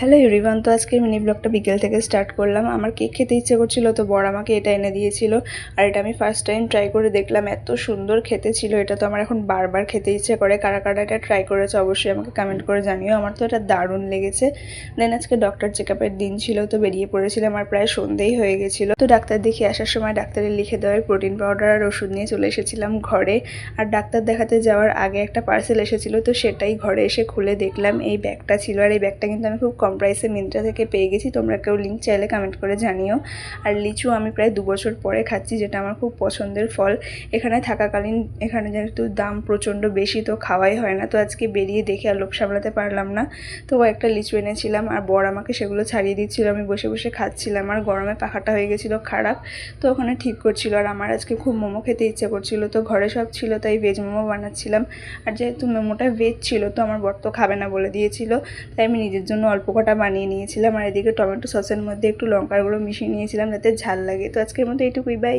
Hello everyone, তো আজকে mini ব্লগটা বিকেল থেকে স্টার্ট করলাম। আমার কেক খেতে ইচ্ছে করছিল, তো বর আমাকে এটা এনে দিয়েছিল। আর এটা আমি ফার্স্ট টাইম ট্রাই করে দেখলাম, এত সুন্দর খেতে ছিল। এটা তো আমার এখন বারবার খেতে ইচ্ছে করে। কারা কারা এটা ট্রাই করেছে অবশ্যই আমাকে কমেন্ট করে জানিও। আমার তো এটা দারুণ লেগেছে। দেন আজকে ডক্টর চেকআপের দিন ছিল, তো বেরিয়ে পড়েছিলাম। আর প্রায় সন্ধ্যেই হয়ে গেছিলো। তো ডাক্তার দেখিয়ে আসার সময় ডাক্তারের লিখে দেওয়ার প্রোটিন পাউডার আর ওষুধ নিয়ে চলে এসেছিলাম ঘরে। আর ডাক্তার দেখাতে যাওয়ার আগে একটা পার্সেল এসেছিলো, তো সেটাই ঘরে এসে খুলে দেখলাম এই ব্যাগটা ছিল। আর এই ব্যাগটা কিন্তু আমি খুব কম প্রাইসে মিন্ত্রা থেকে পেয়ে গেছি। তোমরা কেউ লিঙ্ক চাইলে কমেন্ট করে জানিও। আর লিচু আমি প্রায় 2 বছর পরে খাচ্ছি, যেটা আমার খুব পছন্দের ফল। এখানে থাকাকালীন এখানে যেহেতু দাম প্রচণ্ড বেশি, তো খাওয়াই হয় না। তো আজকে বেরিয়ে দেখে আর লোভ সামলাতে পারলাম না, তো একটা লিচু এনেছিলাম। আর বর আমাকে সেগুলো ছাড়িয়ে দিচ্ছিল, আমি বসে বসে খাচ্ছিলাম। আর গরমে পাখাটা হয়ে গেছিলো খারাপ, তো ওখানে ঠিক করছিল। আর আমার আজকে খুব মোমো খেতে ইচ্ছে করছিল, তো ঘরে সব ছিল তাই ভেজ মোমো বানাচ্ছিলাম। আর যেহেতু মোমোটা ভেজ ছিল, তো আমার বর তো খাবে না বলে দিয়েছিল, তাই আমি নিজের জন্য অল্প কটা বানিয়ে নিয়েছিলাম। আর এদিকে টমেটো সসের মধ্যে একটু লঙ্কার গুঁড়ো মিশিয়ে নিয়েছিলাম যাতে ঝাল লাগে। তো আজকের মতো এইটুকুই, বাই।